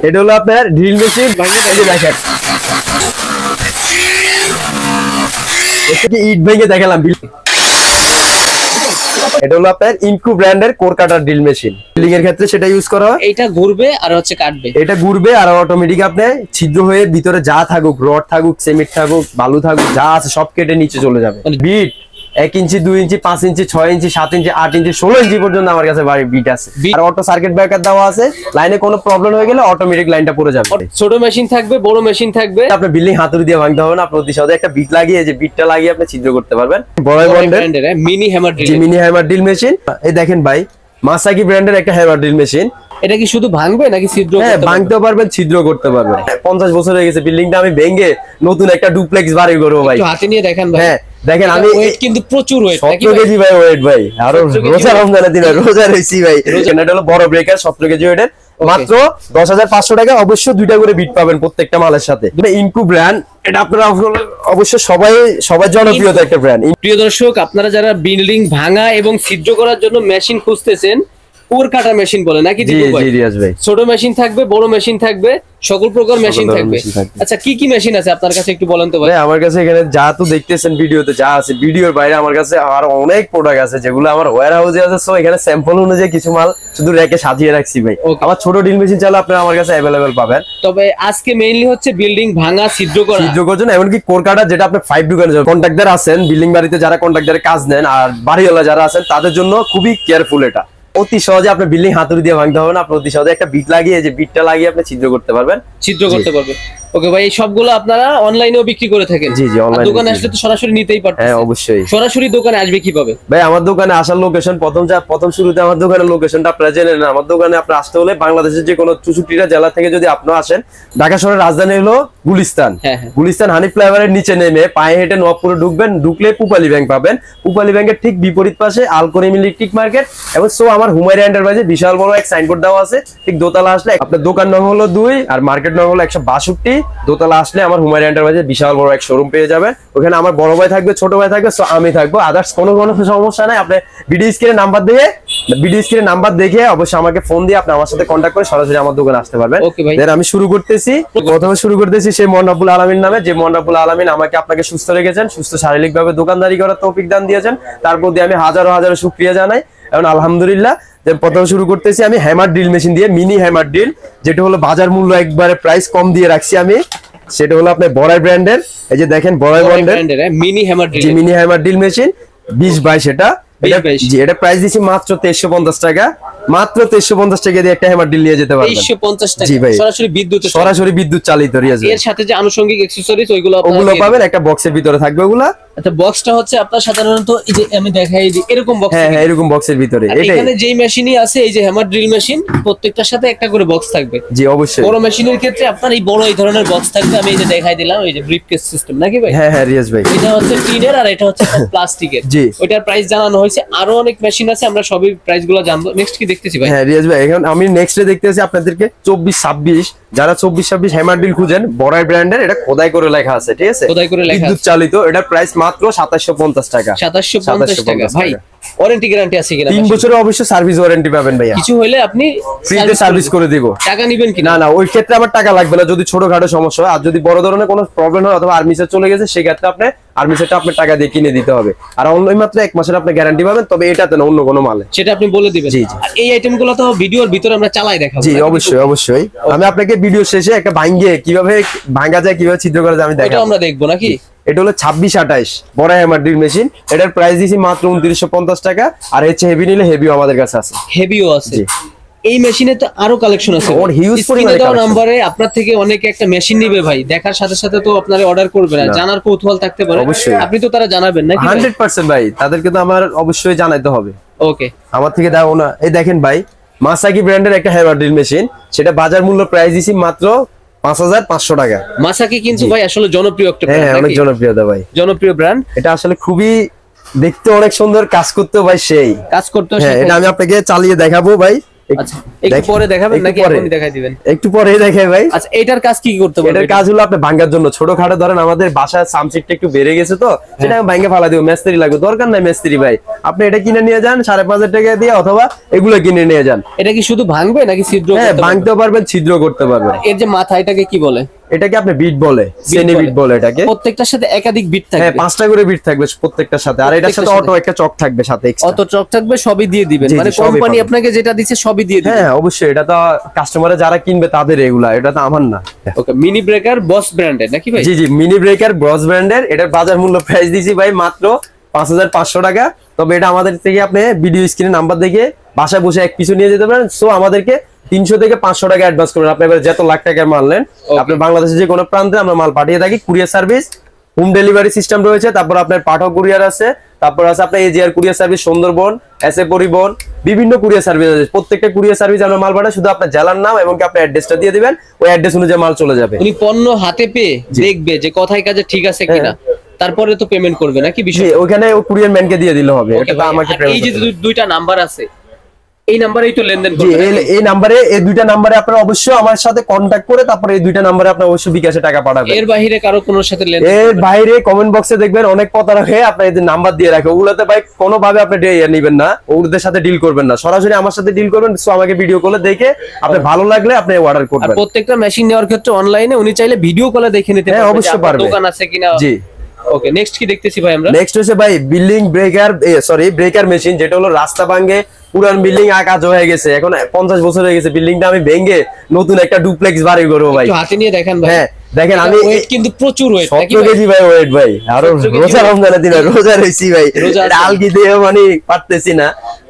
এটা হলো আপনার ড্রিল মেশিন, দেখেন ইট ভেঙে দেখালাম। এটা হলো আপনার ইনকু ব্র্যান্ডের কোর কাটার ড্রিল মেশিন। ড্রিলিং এর ক্ষেত্রে সেটা ইউজ করা হয়। এটা ঘুরবে আর হচ্ছে কাটবে, এটা ঘুরবে আর অটোমেটিক আপনি ছিদ্র হয়ে ভিতরে যা থাকুক, রড থাকুক, সিমেন্ট থাকুক, বালু থাকুক, যা আছে সব কেটে নিচে চলে যাবে। বিট 1 ইঞ্চি, 2 ইঞ্চি, 5 ইঞ্চি, 6 ইঞ্চি, 7 ইঞ্চি, 8 ইঞ্চি, 16 ইঞ্চি পর্যন্ত আমার কাছে বিট আছে। আর অটো সার্কিট ব্রেকার দেওয়া আছে, লাইনে কোনো প্রবলেম হয়ে গেলে অটোমেটিক লাইনটা পড়ে যাবে। ছোট মেশিন থাকবে, বড় মেশিন থাকবে। আপনি বিল্ডিং হাতুড়ি দিয়ে ভাঙতে হবে না, প্রতি সপ্তাহে একটা বিট লাগিয়ে, যে বিটটা লাগিয়ে আপনি ছিদ্র করতে পারবেন। বড় ব্র্যান্ডের mini hammer drill, mini hammer drill machine. এই দেখেন ভাই, মাসাকি ব্র্যান্ডের একটা হ্যামার ড্রিল মেশিন। এটা কি শুধু ভাঙবে নাকি ছিদ্র? হ্যাঁ, ভাঙতেও পারবেন, ছিদ্র করতে পারবেন। 50 বছর হয়ে গেছে বিল্ডিংটা, আমি ভেঙে নতুন একটা ডুপ্লেক্স বাড়ি করবো ভাই। একটু হাতে নিয়ে দেখান ভাই। হ্যাঁ দেখেন, আমি ওয়েট কিন্তু প্রচুর ওয়েট, 17 কেজি ভাই ওয়েট ভাই। আর রোজা রমজানের দিনে রোজা রইছি ভাই। এটা হলো বড় ব্রেকার, 17 কেজি ওয়েটের, মাত্র 10,500 টাকা। অবশ্যই 2টা করে বিট পাবেন প্রত্যেকটা মালের সাথে। ইনকু ব্র্যান্ড, এটা আপনারা অবশ্যই সবাই জনপ্রিয় একটা ব্র্যান্ড। প্রিয় দর্শক, আপনারা যারা বিল্ডিং ভাঙা এবং ছিদ্র করার জন্য মেশিন খুঁজতেছেন, কোর কাটা মেশিন বলে নাকি? জি জি রিয়াজ ভাই, ছোট মেশিন থাকবে, বড় মেশিন থাকবে, সকল প্রকার মেশিন থাকবে। আচ্ছা, কি কি মেশিন আছে আপনার কাছে একটু বলেন তো ভাই। আমার কাছে এখানে যা তো দেখতেছেন ভিডিওতে যা আছে, ভিডিওর বাইরে আমার কাছে আর অনেক প্রোডাক্ট আছে যেগুলো আমার ওয়্যার হাউসে আছে। সো এখানে স্যাম্পল অনুযায়ী কিছু মাল শুধু রেখে সাজিয়ে রাখছি ভাই। আমার ছোট ড্রিল মেশিন চাইলে আপনারা আমার কাছে अवेलेबल পাবেন। তবে আজকে মেইনলি হচ্ছে বিল্ডিং ভাঙা, ছিদ্র করার জন্য, এমনকি কোর কাটা, যেটা আপনি 5 ঢুকানো যাবে। কন্ট্রাক্টর আছেন বিল্ডিং বাড়িতে, যারা কন্ট্রাক্টরে কাজ নেন আর বাড়িওয়ালা যারা আছেন, তাদের জন্য খুবই কেয়ারফুল। এটা অতি সহজে আপনি বিল্ডিং হাতুড়ি দিয়ে ভাঙতে হবে না, আপনি অতি সহজে একটা বিট লাগিয়ে, যে বিটটা লাগিয়ে আপনি ছিদ্র করতে পারবেন। ওকে ভাই, এই সবগুলো আপনারা অনলাইনেও বিক্রি করে থাকেন? জি জি, অনলাইনে। দোকানে আসলে তো সরাসরি নিতেই পারতেন। হ্যাঁ অবশ্যই। সরাসরি দোকানে আসবে কিভাবে ভাই? আমার দোকানে আসার লোকেশন, প্রথম শুরুতে আমার দোকানের লোকেশনটা আপনারা জেনে নেন। আমার দোকানে আপনি আসতে হলে বাংলাদেশের যে কোনো 64টা জেলা থেকে যদি আপনি আসেন, ঢাকা শহরের রাজধানী হলো গুলিস্তান। গুলিস্তান হানিফ ফ্লাইওভারের নিচে নেমে পায়ে হেঁটে নবপুরে ঢুকবেন, ঢুকলে পুপালি ব্যাংক পাবেন। পুপালি ব্যাংকের ঠিক বিপরীত পাশে আলকরিম ইলেকট্রিক মার্কেট এবং সো আমার হুমায়রা এন্টারপ্রাইজে বিশাল বড় এক সাইনবোর্ড দেওয়া আছে। ঠিক দোতলা আসলে আপনার দোকান নং হলো 2 আর মার্কেট নং হলো 162। দোতলা আসলে আমার হুমায়রা এন্টারপ্রাইজে বিশাল বড় এক শোরুম পেয়ে যাবে। ওখানে আমার বড় ভাই থাকবে, ছোট ভাই থাকবে, সো আমি থাকবো। আদার্স কোনো সমস্যা নাই। আপনি ভিডিও স্ক্রিনে নাম্বার দেখে অবশ্যই আমাকে ফোন দিয়ে আপনি আমার সাথে কন্ট্যাক্ট করে সরাসরি আমার দোকানে আসতে পারবেন। দেন আমি প্রথমে শুরু করতেছি সেই মহান রব্বুল আলামিন নামে, যে মহান রব্বুল আলামিন আমাকে আপনাকে সুস্থ রেখেছেন, সুস্থ শারীরিকভাবে দোকানদারি করার তৌফিক দান দিয়েছেন। তার প্রতি আমি হাজারো শুকরিয়া জানাই এবং আলহামদুলিল্লাহ। প্রথমে শুরু করতেছি আমি হ্যামার ড্রিল মেশিন দিয়ে, মিনি হ্যামার ড্রিল, যেটা হলো বাজার মূল্য একবারে প্রাইস কম দিয়ে রাখছি আমি। সেটা হলো আপনার বড়াই ব্র্যান্ডের। এই যে দেখেন বড়াই ব্র্যান্ডের মিনি হ্যামার ড্রিল মেশিন 20/22। এটা প্রাইস দিছি মাত্র 2350 টাকা। মাত্র 2350 টাকা দিয়ে একটা হ্যামার ড্রিল নিয়ে যেতে পারবেন। 2350 টাকা জি ভাই, সরাসরি বিদ্যুৎ চালিত। এর সাথে যে আনুষঙ্গিক অ্যাকসেসরিজ ওইগুলো পাবেন, একটা বক্সের ভিতরে থাকবে ওগুলা। আচ্ছা, বক্সটা হচ্ছে আপনার সাধারণত এই যে আমি দেখাই দিই এরকম বক্স। হ্যাঁ এরকম বক্সের ভিতরে। এখানে যেই মেশিনই আছে, এই যে হ্যামার ড্রিল মেশিন, প্রত্যেকটার সাথে একটা করে বক্স থাকবে। জি অবশ্যই। বড় মেশিনের ক্ষেত্রে আপনার এই বড় এই ধরনের বক্স থাকবে। আমি এই যে দেখাই দিলাম, এই যে ব্রিফকেস সিস্টেম নাকি ভাই? হ্যাঁ রিয়াজ ভাই, এটা হচ্ছে টিনের আর এটা হচ্ছে প্লাস্টিকের। জি, ওইটার প্রাইস জানানো হয়েছে। আরো অনেক মেশিন আছে, আমরা সবই প্রাইসগুলো জানবো। নেক্সট কি দেখতেছি ভাই? হ্যাঁ রিয়াজ ভাই, এখন আমি নেক্সটে দেখতেছি আপনাদেরকে 24-26। যারা 24-26 হ্যামার ড্রিল খুঁজেন, বড়াই ব্র্যান্ডের, এটা খোদাই করে লেখা আছে, ঠিক আছে? খোদাই করে লেখা আছে, বিদ্যুৎ চালিত। এটার প্রাইস মাত্র 2750 টাকা। 2750 টাকা। ভাই ওয়ারেন্টি গ্যারান্টি আছে কিনা? 3 বছরের অবশ্যই সার্ভিস ওয়ারেন্টি পাবেন ভাইয়া। কিছু হইলে আপনি ফ্রিতে সার্ভিস করে দিব। টাকা নেবেন কি? না ওই ক্ষেত্রে আমার টাকা লাগবে না, যদি ছোটখাটো সমস্যা হয়। আর যদি বড় ধরনের কোনো প্রবলেম হয় অথবা আর্মিচার চলে গেছে, সেই ক্ষেত্রে আপনি আর্মিচারটা আপনার টাকা দিয়ে কিনে দিতে হবে। আর অন্য মাত্র 1 মাসের আপনি গ্যারান্টি পাবেন, তবে এটাতে না, অন্য কোনো মালে। সেটা আপনি বলে দিবেন। জি জি। আর এই আইটেমগুলো তো ভিডিওর ভিতরে আমরা চালাই দেখাবো। জি অবশ্যই। আমি আপনাকে ভিডিও শেষে একটা ভাঙিয়ে কিভাবে ভাঙা যায়, কিভাবে ছিদ্র করা যায় আমি দেখাবো। এটা আমরা দেখবো নাকি? এটা হলো 26-28 বড় হ্যামার ড্রিল মেশিন। এটার প্রাইস দিছি মাত্র 2950 টাকা। আর হচ্ছে হেভি নিলে হেভিও আমাদের কাছে আছে। হেভিও আছে। এই মেশিনে তো আরো কালেকশন আছে। ওর হিউজ পরিমাণে কালেকশন। নম্বরে আপনার থেকে অনেকে একটা মেশিন নিবে ভাই, দেখার সাথে সাথে তো আপনারা অর্ডার করবে না, জানার কৌতূহল থাকতে পারে। অবশ্যই আপনি তো তারা জানাবেন নাকি? 100% ভাই, তাদেরকে তো আমার অবশ্যই জানাতে হবে। ওকে, আমার থেকে দাও না। এই দেখেন ভাই, মাসাকি ব্র্যান্ডের একটা হ্যামার ড্রিল মেশিন, সেটা বাজার মূল্য প্রাইস দিছি মাত্র 5500 টাকা। মাসাকি কিন্তু ভাই আসলে জনপ্রিয় একটা ব্র্যান্ড। হ্যাঁ অনেক জনপ্রিয়তা ভাই, জনপ্রিয় ব্র্যান্ড। এটা আসলে খুবই দেখতে অনেক সুন্দর, কাজ করতে ভাই সেই কাজ করতে। হ্যাঁ, এটা আমি আপনাকে চালিয়ে দেখাবো ভাই। আচ্ছা একটু পরে দেখাবেন নাকি এখনই দেখাই দিবেন? একটু পরেই দেখাই ভাই। আচ্ছা এটার কাজ কি করতে পারবেন? এটার কাজ হলো আপনি ভাঙার জন্য, ছোটখাটো ধরেন আমাদের বাসায় সামসিটটা একটু বেড়ে গেছে তো সেটা আমি ভাঙে ফালা দিব, মিস্ত্রি লাগবে, দরকার নাই মিস্ত্রি ভাই, আপনি এটা কিনে নিয়ে যান 5,500 টাকা দিয়ে, অথবা এগুলো কিনে নিয়ে যান। এটা কি শুধু ভাঙবে নাকি ছিদ্র করতে পারবেন? ভাঙতে পারবেন, ছিদ্র করতে পারবেন। এর যে মাথা এটাকে কি বলে? এটাকে আপনি বিট বলে, সেনি বিট বলে এটাকে। প্রত্যেকটার সাথে একাধিক বিট থাকবে? হ্যাঁ 5টা করে বিট থাকবে প্রত্যেকটার সাথে, আর এটার সাথে অটো একটা চক থাকবে সাথে এক্সট্রা। অটো চক থাকবে, সবই দিয়ে দিবেন মানে কোম্পানি আপনাকে যেটা দিচ্ছে সবই দিয়ে দিবেন? হ্যাঁ অবশ্যই, এটা তো কাস্টমারে যারা কিনবে তাদের এগুলা, এটা তো আমার না। ওকে, মিনি ব্রেকার বস ব্র্যান্ডের নাকি ভাই? জি জি, মিনি ব্রেকার বস ব্র্যান্ডের। এটার বাজার মূল্য প্রাইস দিছি ভাই মাত্র 5,500 টাকা। তবে এটা আমাদের থেকে আপনি ভিডিও স্ক্রিনে নাম্বার দেখে বাসায় বসে এক পিছু নিয়ে যেতে পারেন। সো আমাদেরকে 300 থেকে 500 টাকা অ্যাডভান্স করবেন। আপনি এবার যত লাখ টাকা মাল নেন, আপনি বাংলাদেশের যে কোনো প্রান্তে আমরা মাল পাঠিয়ে থাকি। Courier service, home delivery system রয়েছে, তারপর আপনার পাঠক কুরিয়ার আছে, তারপর আছে আপনার AGR courier service, Sundarban, SA পরিবহন, বিভিন্ন কুরিয়ার সার্ভিস আছে। প্রত্যেকটা কুরিয়ার সার্ভিস আমরা মাল পাঠাই, শুধু আপনার জেলার নাম এবং আপনার অ্যাড্রেসটা দিয়ে দিবেন, ওই অ্যাড্রেস অনুযায়ী মাল চলে যাবে। উনি পণ্য হাতে পেয়ে দেখবে যে কথায় কাজে ঠিক আছে কিনা, তারপরে তো পেমেন্ট করবে নাকি বিষয়? ওখানে কুরিয়ার ম্যানকে দিয়ে দিলে হবে, এটা তো আমাকে এই যে দুইটা নাম্বার আছে, এই নাম্বারেই তো লেনদেন করবেন? এই নাম্বারে, এই দুইটা নাম্বারে আপনারা অবশ্যই আমার সাথে কন্টাক্ট করে তারপরে এই দুইটা নাম্বারে আপনারা অবশ্যই বিকাশে টাকা পাঠাবেন। এর বাইরে কারো কোনো সাথে লেনদেন? এর বাইরে কমেন্ট বক্সে দেখবেন অনেক প্রতারক হয়ে আপনার এই নাম্বার দিয়ে রাখে, ওগুলোতে ভাই কোনো ভাবে আপনি নেবেন না, ওদের সাথে ডিল করবেন না, সরাসরি আমার সাথে ডিল করবেন। সো আমাকে ভিডিও কলে দেখে আপনি ভালো লাগলে আপনি অর্ডার করবেন। প্রত্যেকটা মেশিন নেওয়ার ক্ষেত্রে অনলাইনে উনি চাইলে ভিডিও কলে দেখে নিতে পারবেন, অবশ্যই পারবে, দোকান আছে কিনা। জি। ওকে, নেক্সট কি দেখতেছি ভাই আমরা? নেক্সট হচ্ছে ভাই বিল্ডিং ব্রেকার, ব্রেকার মেশিন, যেটা হলো রাস্তা ভাঙে, পুরান বিল্ডিং কাজ হয়ে গেছে, এখন 50 বছর হয়ে গেছে, বিল্ডিংটা আমি ভেঙে নতুন একটা ডুপ্লেক্স বাড়ি করবো ভাই। একটু হাতে নিয়ে দেখেন ভাই। হ্যাঁ দেখেন, আমি ওয়েট কিন্তু প্রচুর ওয়েট, 17 কেজি ভাই ওয়েট ভাই, আরো রোজা রমজানের দিনে রোজা রইছি ভাই, আলগি দিয়ে মানে পারতেছি না।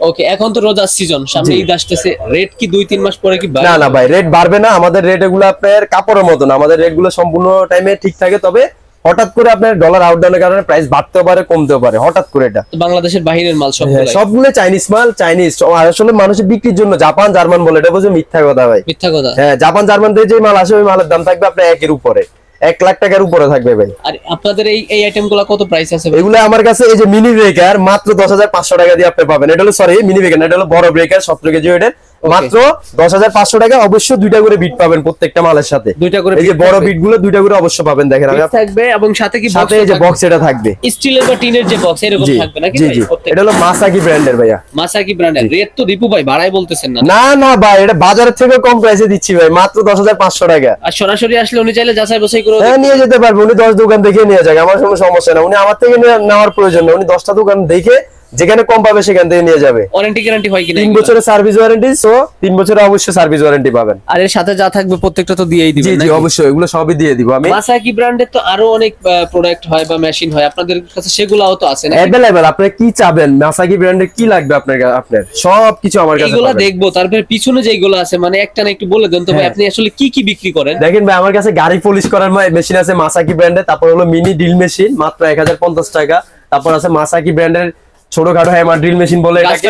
ওকে, এখন তো রোজার সিজন, সামনে ঈদ আসতেছে, রেট কি 2-3 মাস পরে কি বাড়বে? না না ভাই, রেট বাড়বে না, আমাদের রেট এগুলো আপনার কাপড়ের মতো না, আমাদের রেট গুলো সম্পূর্ণ টাইমে ঠিক থাকে। তবে হঠাৎ করে আপনার ডলার আউটডাউনের কারণে প্রাইস বাড়তেও পারে, কমতেও পারে, হঠাৎ করে। এটা বাংলাদেশের বাইরের মাল সবগুলো চাইনিজ মাল, চাইনিজ। আসলে মানুষের বিক্রির জন্য জাপান জার্মান বলে, এটা বলছে মিথ্যা কথা ভাই, মিথ্যা কথা। হ্যাঁ, জাপান জার্মান থেকে যে মাল আসে ওই মালের দাম থাকবে আপনার 1 উপরে, 1 লাখ টাকার উপরে থাকবে ভাই। আর আপনাদের এই আইটেমগুলো কত প্রাইস আছে? এগুলো আমার কাছে এই যে মিনি ব্রেকার মাত্র 10,500 টাকা দিয়ে আপনি পাবেন। এটা হলো মিনি ব্রেকার, এটা হলো বড় ব্রেকার 17 কেজি ওয়েটের, মাত্র 10,500 টাকা। অবশ্যই 2টা করে বিট পাবেন প্রত্যেকটা মালের সাথে, 2টা করে। এই যে বড় বিট গুলো 2টা করে অবশ্যই পাবেন। দেখেন আমি থাকবে, এবং সাথে কি সাথে এই যে বক্স এটা থাকবে, স্টিলের বা টিনের যে বক্স এরকম থাকবে নাকি ভাই? এটা হলো মাসাকি ব্র্যান্ডের ভাইয়া। মাসাকি ব্র্যান্ডের। রেট তো দীপু ভাই বাড়াই বলতেছেন না? না না ভাই, এটা বাজারের থেকে কম প্রাইসে দিচ্ছি ভাই, মাত্র 10,500 টাকা। আর সরাসরি আসলে উনি চাইলে যাচাই বাছাই করে নিয়ে যেতে পারবে, উনি 10 দোকান দেখে নিয়ে যাবে, আমার কোনো সমস্যা না। উনি আমার থেকে নেওয়ার প্রয়োজন না, উনি 10টা দোকান দেখে যেখানে কম পাবে সেখান থেকে নিয়ে যাবে। ওয়ারেন্টি গ্যারান্টি হয় কিনা? 3 বছরের সার্ভিস ওয়ারেন্টি, সো 3 বছরের অবশ্যই সার্ভিস ওয়ারেন্টি পাবেন। আর এর সাথে যা থাকবে প্রত্যেকটা তো দিয়েই দিবেন? জি জি অবশ্যই, এগুলো সবই দিয়ে দিব আমি। মাসাকি ব্র্যান্ডের তো আরো অনেক প্রোডাক্ট হয় বা মেশিন হয়, আপনাদের কাছে সেগুলাও তো আছে না? अवेलेबल, আপনি কি চাবেন, মাসাকি ব্র্যান্ডের কি লাগবে আপনার সবকিছু আমার কাছে এগুলো দেখবো। তারপরে পিছনে যেগুলো আছে মানে একটা না একটু বলে দেন তো ভাই, আপনি আসলে কি কি বিক্রি করেন? দেখেন ভাই, আমার কাছে গাড়ি পলিশ করার মেশিন আছে মাসাকি ব্র্যান্ডের, তারপর হলো মিনি ড্রিল মেশিন মাত্র 1050 টাকা, তারপর আছে মাসাকি ব্র্যান্ডের ছোটখাটো হ্যামার ড্রিল মেশিন বলে এটাকে,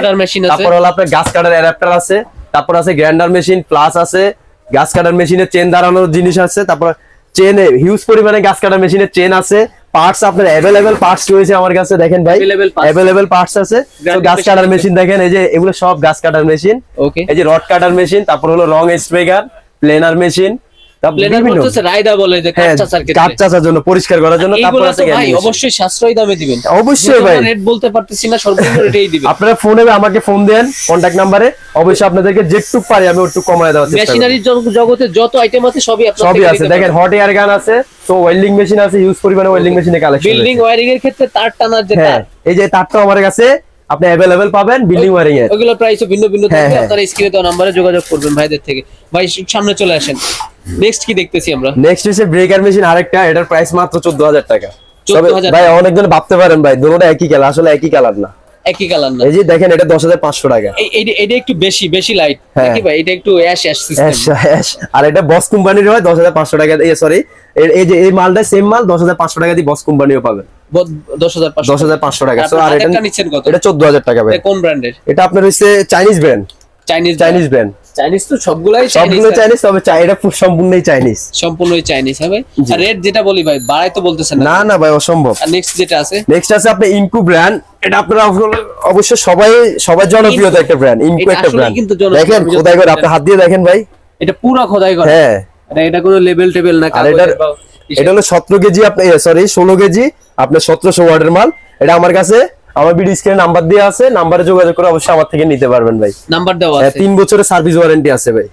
তারপর হলো আপনার গাছ কাটার অ্যাডাপ্টার আছে, তারপর আছে গ্রাইন্ডার মেশিন প্লাস আছে, গাছ কাটার মেশিনে চেন দাঁড়ানোর জিনিস আছে, তারপর চেনে হিউজ পরিমাণে গাছ কাটার মেশিনের চেন আছে, পার্টস আপনার अवेलेबल পার্টস রয়েছে আমার কাছে। দেখেন ভাই अवेलेबल পার্টস আছে। তো গাছ কাটার মেশিন দেখেন, এই যে এগুলো সব গাছ কাটার মেশিন, ওকে, এই যে রড কাটার মেশিন, তারপর হলো রং স্প্রেগার, প্লেনার মেশিন, জন্য পরিষ্কার করার জন্য, তারপর আছে ভাই অবশ্যই সাশ্রয়ী দামে দিবেন। অবশ্যই ভাই, রেট বলতে পারতেছি না, সর্বনিম্ন রেটেই দিবেন। আপনারা ফোনে আমাকে ফোন দেন কন্টাক্ট নম্বরে, অবশ্যই আপনাদেরকে যেটুকু পারি আমি ওটুকু কমায় দেওয়ার চেষ্টা করব। মেশিনারি জগতে যত আইটেম আছে সবই আপনাদের সবই আছে। দেখেন হট এয়ার গান আছে, তো ওয়েল্ডিং মেশিন আছে, হিউজ পরিমাণে ওয়েল্ডিং মেশিনের কালেকশন। বিল্ডিং ওয়্যারিং এর ক্ষেত্রে তার টানার যে তার, এই যে তারটা আমার কাছে আপনি अवेलेबल পাবেন বিল্ডিং ওয়্যারিং এর। ওগুলো প্রাইসও ভিন্ন ভিন্ন থাকবে, আপনারা স্ক্রিনে দেওয়া নম্বরে যোগাযোগ করবেন ভাইদের থেকে। ভাই সামনে চলে আসেন, নেক্সট কি দেখতেছি আমরা? নেক্সট হচ্ছে ব্রেকার মেশিন আরেকটা, এটার প্রাইস মাত্র 14,000 টাকা। ভাই অনেকজন ভাবতে পারেন ভাই দুটোটা একই কালার, আসলে একই কালার না, একই কালার না। এই যে দেখেন এটা 10,500 টাকা। এটা একটু বেশি লাইট নাকি ভাই? এটা একটু অ্যাশ সিস্টেম, আর এটা বস কোম্পানির হয় 10,500 টাকা। সরি, এই যে এই মালটা সেম মাল 10,500 টাকা দিয়ে বস কোম্পানিও পাবেন, 10,500 টাকা। সো আর এটা নিচ্ছেন কত? এটা 14,000 টাকা ভাই। কোন ব্র্যান্ডের? এটা আপনার হচ্ছে Chinese brand, Chinese brand. Chinese তো সবগুলাই সবগুলো চাইনিজ, তবে এটা সম্পূর্ণই চাইনিজ, সম্পূর্ণই চাইনিজ। হ্যাঁ ভাই, আর রেট যেটা বলি ভাই বাড়াই তো বলতেছেন না? না ভাই অসম্ভব। আর নেক্সট যেটা আছে, নেক্সট আছে আপনি ইনকু ব্র্যান্ড। এটা আপনারা অবশ্য সবাই জনপ্রিয়তা একটা ব্র্যান্ড, ইনকু একটা ব্র্যান্ড। দেখেন খোদাই করে, আপনি হাত দিয়ে দেখেন ভাই, এটা পুরো খোদাই করা। হ্যাঁ, এটা কোনো লেবেল টেবিল না। আর এটা হলো 17 কেজি, আপনি সরি 16 কেজি, আপনার 1700 ওয়াটের মাল। এটা আমার কাছে, আমার ভিডিও স্ক্রিনে নাম্বার দেওয়া আছে, নাম্বারে যোগাযোগ করে অবশ্যই আমার থেকে নিতে পারবেন ভাই। নাম্বার দেওয়া আছে, 3 বছরের সার্ভিস ওয়ারেন্টি আছে ভাই।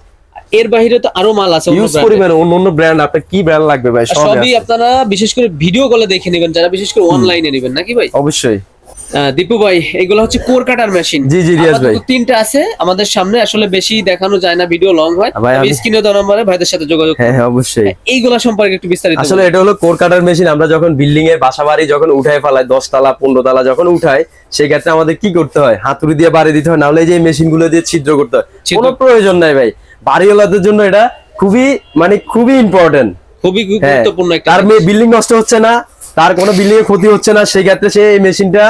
এর বাইরে তো আরো মাল আছে ইউজ করিবেন, অন্য ব্র্যান্ড, আপনার কি ব্র্যান্ড লাগবে ভাই সবই আপনারা বিশেষ করে ভিডিও কলে দেখে নেবেন, যারা বিশেষ করে অনলাইনে নেবেন নাকি ভাই? অবশ্যই। দীপু ভাই, এগুলো হচ্ছে কোর কাটার মেশিন। জি জি রিয়াজ ভাই, তিনটা আছে আমাদের সামনে, আসলে বেশি দেখানো যায় না, ভিডিও লং হয়। স্ক্রিনে দেওয়া নম্বরে ভাইদের সাথে যোগাযোগ। হ্যাঁ হ্যাঁ অবশ্যই। এইগুলা সম্পর্কে একটু বিস্তারিত। আসলে এটা হলো কোর কাটার মেশিন। আমরা যখন বিল্ডিং এর বাসা বাড়ি যখন উঠায় ফেলাই, 10 তলা 15 তলা যখন উঠায়, সেই ক্ষেত্রে আমাদের কি করতে হয়? হাতুড়ি দিয়ে বাড়ি দিতে হয়, নাহলে এই যে মেশিন গুলো দিয়ে ছিদ্র করতে হয়। কোনো প্রয়োজন নাই ভাই, বাড়িওয়ালাদের জন্য এটা খুবই ইম্পর্টেন্ট, খুবই গুরুত্বপূর্ণ একটা। তার বিল্ডিং নষ্ট হচ্ছে না, তার কোনো বিল্ডিং এর ক্ষতি হচ্ছে না, সেই ক্ষেত্রে সে এই মেশিনটা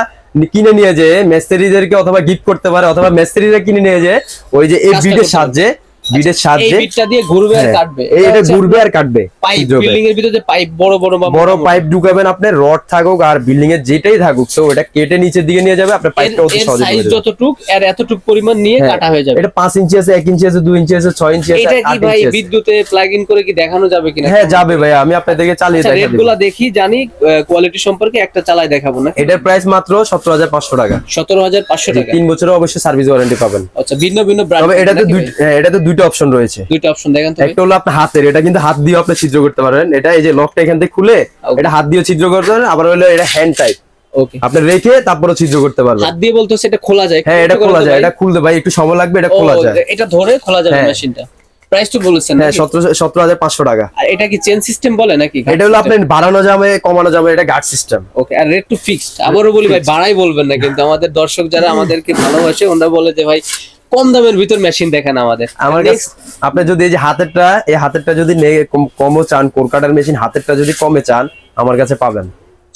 কিনে নিয়ে যে মিস্ত্রিদেরকে অথবা গিফট করতে পারে, অথবা মিস্ত্রিরা কিনে নিয়ে যে ওই যে এই বিটের সাহায্যে, বিটের সাহায্যে এই বিটটা দিয়ে ঘুরবে আর কাটবে। এটা ঘুরবে আর কাটবে। পাইপ, বিল্ডিং এর ভিতরে পাইপ বড় পাইপ ঢুকাবেন, আপনি রড থাকুক আর বিল্ডিং এর যেটাই থাকুক, তো এটা কেটে নিচের দিকে নিয়ে যাবে, আপনার পাইপটা অতি সহজে সাইজ যতটুক আর এতটুক পরিমাণ নিয়ে কাটা হয়ে যাবে। এটা 5 ইঞ্চি আছে, 1 ইঞ্চি আছে, 2 ইঞ্চি আছে, 6 ইঞ্চি আছে। এটা কি ভাই বিদ্যুতে প্লাগ ইন করে কি দেখানো যাবে কিনা? হ্যাঁ যাবে ভাই, আমি আপনাদেরকে চালিয়ে দেখাবো। রেটগুলো দেখি, জানি কোয়ালিটি সম্পর্কে একটা চালাই দেখাবো না। এটার প্রাইস মাত্র 17500 টাকা। 17500 টাকা। 3 বছরের অবশ্যই সার্ভিস ওয়ারেন্টি পাবেন। আচ্ছা, ভিন্ন ভিন্ন ব্র্যান্ড। তবে এটাতে দুইটা অপশন রয়েছে। দুইটা অপশন দেখেন তো। একটা হলো আপনার হাতের, এটা কিন্তু হাত দিয়ে আপনি ছিদ্র করতে পারবেন। এটা এই যে লকটা এখান থেকে খুলে এটা হাত দিয়ে ছিদ্র করতে পারেন। আবার হলো এটা হ্যান্ড টাইপ, ওকে, আপনি রেখে তারপরে ছিদ্র করতে পারবেন। হাত দিয়ে বলতে সেটা খোলা যায়? হ্যাঁ এটা খোলা যায়, এটা খুলতে ভাই একটু সময় লাগবে, এটা খোলা যায়। এটা ধরে খোলা যাবে মেশিনটা। প্রাইস তো বলেছেন? হ্যাঁ 17500 টাকা। আর এটা কি চেন সিস্টেম বলে নাকি? এটা হলো আপনি বাড়ানো যাবে কমানো যাবে, এটা গার্ড সিস্টেম। ওকে, আর রেট টু ফিক্সড। আবারও বলি ভাই, বাড়াই বলবেন না কিন্তু, আমাদের দর্শক যারা আমাদেরকে ভালোবাসে ওরা বলে যে ভাই কম দামের ভিতর মেশিন দেখেন আমাদের। আমার কাছে আপনি যদি এই যে হাতেরটা যদি কমও চান, কোর কাটার মেশিন হাতেরটা যদি কমে চান, আমার কাছে পাবেন,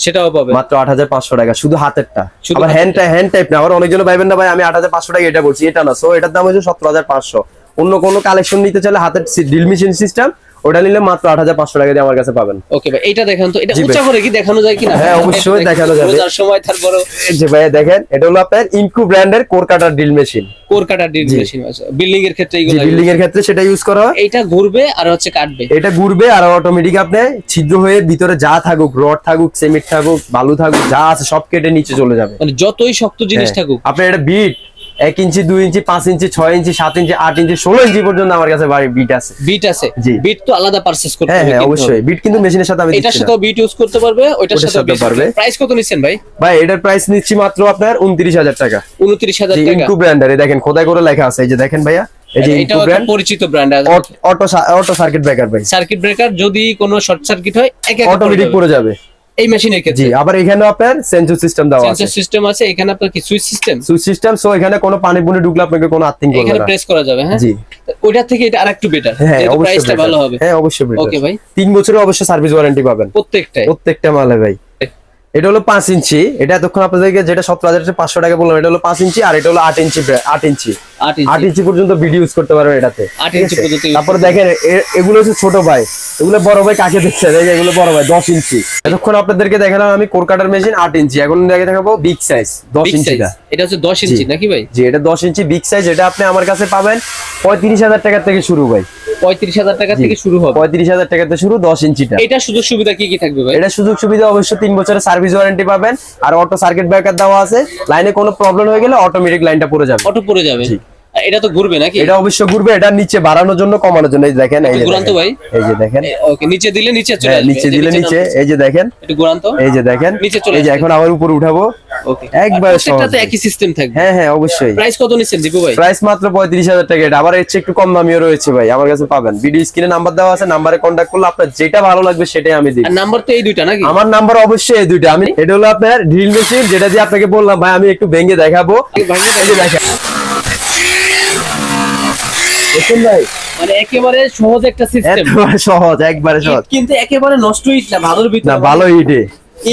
সেটাও পাবেন মাত্র 8500 টাকা, শুধু হাতেরটা। আবার হ্যান্ড টাইপ না। আবার অনেকজন ভাইবেন না ভাই আমি 8500 টাকা এটা বলছি, এটা না। সো এটার দাম হচ্ছে 17500। অন্য কোনো কালেকশন নিতে চাইলে হাতের ড্রিল মেশিন সিস্টেম, ওটা নিলে মাত্র 8500 টাকা দিয়ে আমার কাছে পাবেন। ওকে ভাই, এটা দেখেন তো, এটা উঁচা করে কি দেখানো যায় কিনা? হ্যাঁ অবশ্যই দেখানো যাবে। রোজার সময় তারপর এই যে ভাই দেখেন, এটা হলো আপনার ইনকু ব্র্যান্ডের কোর কাটার ড্রিল মেশিন। কোর কাটার ড্রিল মেশিন আছে বিল্ডিং এর ক্ষেত্রে, এইগুলো বিল্ডিং এর ক্ষেত্রে সেটা ইউজ করা হয়। এটা ঘুরবে আর হচ্ছে কাটবে। এটা ঘুরবে আর অটোমেটিক আপনি ছিদ্র হয়ে ভিতরে যা থাকুক, রড থাকুক, সিমেন্ট থাকুক, বালু থাকুক, যা আছে সব কেটে নিচে চলে যাবে। মানে যতই শক্ত জিনিস থাকুক, আপনার এটা বিট 1 ইঞ্চি, 2 ইঞ্চি, 5 ইঞ্চি, 6 ইঞ্চি, 7 ইঞ্চি, 8 ইঞ্চি, 16 ইঞ্চি পর্যন্ত আমার কাছে বিট আছে। বিট আছে? জি। বিট তো আলাদা পারচেজ করতে হবে। হ্যাঁ অবশ্যই, বিট কিন্তু মেশিনের সাথে আমি দিচ্ছি না। এটার সাথেও বিট ইউজ করতে পারবে, ওইটার সাথেও বিট পারবে। প্রাইস কত নিছেন ভাই? ভাই এটার প্রাইস নিচ্ছি মাত্র আপনার 29000 টাকা। 29000 টাকা। ইনকু ব্র্যান্ডের, দেখেন খোদাই করে লেখা আছে, এই যে দেখেন ভাইয়া, এই যে ইনকু ব্র্যান্ড, পরিচিত ব্র্যান্ড। অটো সার্কিট ব্রেকার ভাই। সার্কিট ব্রেকার যদি কোনো শর্ট সার্কিট হয় অটোমেটিক পড়ে যাবে এই মেশিনের ক্ষেত্রে। জি, আবার এখানে আপনার সেন্সর সিস্টেম দেওয়া আছে। সেন্সর সিস্টেম আছে এখানে, আপনার কি switch system? Switch system, so এখানে কোনো পানি পুনি ঢুকলে আপনাকে কোনো আর্থিং করবে না, এখানে প্রেস করা যাবে। হ্যাঁ জি, ওইটা থেকে এটা আরেকটু বেটার, যেহেতু প্রাইসটা ভালো হবে। হ্যাঁ অবশ্যই বেটার। ওকে ভাই, 3 বছরের অবশ্যই সার্ভিস ওয়ারেন্টি পাবেন প্রত্যেকটা মালে ভাই। এটা হলো 5 ইঞ্চি, এটা এতক্ষণ আপনাদেরকে যেটা 17500 টাকা বললাম, এটা হলো 5 ইঞ্চি, আর এটা হলো 8 ইঞ্চি। 8 ইঞ্চি পর্যন্ত ভিডিও ইউজ করতে পারবেন এটাতে। 8 ইঞ্চি পর্যন্ত। তারপরে দেখেন এগুলো হচ্ছে ছোট ভাই, এগুলো বড় ভাই কাকে দেখছেন? এই যে এগুলো বড় ভাই 10 ইঞ্চি। এতক্ষণ আপনাদেরকে দেখালাম আমি কোর কাটার মেশিন 8 ইঞ্চি, এখন দেখাবো বিগ সাইজ 10 ইঞ্চিটা। এটা হচ্ছে 10 ইঞ্চি নাকি ভাই? জি, এটা 10 ইঞ্চি বিগ সাইজ। এটা আপনি আমার কাছে পাবেন 35000 টাকা থেকে শুরু ভাই। 35000 টাকা থেকে শুরু হবে। 35000 টাকা থেকে শুরু 10 ইঞ্চিটা। এটা সুযোগ সুবিধা কি কি থাকবে ভাই? এটা সুযোগ সুবিধা অবশ্যই 3 বছরের সার্ভিস ওয়ারেন্টি পাবেন, আর অটো সার্কিট ব্রেকার দেওয়া আছে। লাইনে কোনো প্রবলেম হয়ে গেলে অটোমেটিক লাইনটা পড়ে যাবে। অটো পড়ে যাবে। এটা তো ঘুরবে নাকি? এটা অবশ্যই ঘুরবে। এটা নিচে বাড়ানোর জন্য কমানোর জন্য, এই যে দেখেন, এই যে ঘুরান তো ভাই, এই যে দেখেন। ওকে, নিচে দিলে নিচে চলে আসবে। নিচে দিলে নিচে, এই যে দেখেন, একটু ঘুরান তো, এই যে দেখেন, নিচে চলে এই যে এখন আবার উপরে উঠাবো। ওকে, একবার সহজ। এটাতে একই সিস্টেম থাকবে। হ্যাঁ হ্যাঁ অবশ্যই। প্রাইস কত নিছেন দীপু ভাই? প্রাইস মাত্র 35000 টাকা। এটা আবার এর চেয়ে একটু কম দামিও রয়েছে ভাই, আমার কাছে পাবেন। ভিডিও স্ক্রিনে নাম্বার দেওয়া আছে, নাম্বারে কন্টাক্ট করলে আপনার যেটা ভালো লাগবে সেটাই আমি দিই। আর নাম্বার তো এই দুইটা নাকি? আমার নাম্বার অবশ্যই এই দুইটা। আমি এটা হলো আপনার ড্রিল মেশিন, যেটা দিয়ে আপনাকে বললাম ভাই আমি একটু ভেঙে দেখাবো। দেখুন ভাই, মানে একেবারে সহজ একটা সিস্টেম, সহজ, একবারে সহজ, কিন্তু একেবারে নষ্ট ইট না, ভালোর ভিতরে না, ভালো ইটে।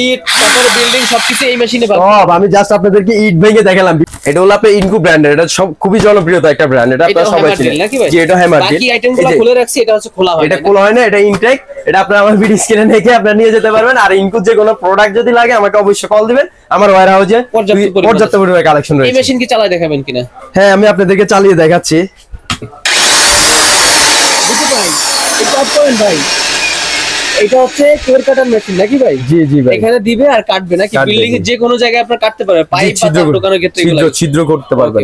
ইট তারপরে বিল্ডিং সবকিছু এই মেশিনে পাবেন। সব আমি জাস্ট আপনাদেরকে ইট ভেঙে দেখালাম। এটা হলো আপনার ইনকু ব্র্যান্ডের, এটা সব খুবই জনপ্রিয়তা একটা ব্র্যান্ড, এটা আপনারা সবাই চিনেন। জি এটা হ্যামার ড্রিল। বাকি আইটেমগুলো খুলে রাখছি, এটা হচ্ছে খোলা হয় না, এটা খোলা হয় না, এটা ইনটেক। এটা আপনারা আমার ভিডিও স্ক্রিনে দেখে আপনারা নিয়ে যেতে পারবেন। আর ইনকু যে কোনো প্রোডাক্ট যদি লাগে আমাকে অবশ্যই কল দিবেন, আমার ওয়্যার হাউসে পর্যাপ্ত পরিমাণে কালেকশন রয়েছে। এই মেশিন কি চালায় দেখাবেন কিনা? হ্যাঁ আমি আপনাদেরকে চালিয়ে দেখাচ্ছি। ভাই এটা পয়েন্ট ভাই, এটা হচ্ছে কোর কাটার মেশিন নাকি ভাই? জি জি ভাই, এখানে দিবে আর কাটবে নাকি? বিল্ডিং এর যে কোনো জায়গায় আপনারা কাটতে পারবেন, পাইপ বা ঢোকানোর ক্ষেত্রে ছিদ্র করতে পারবেন।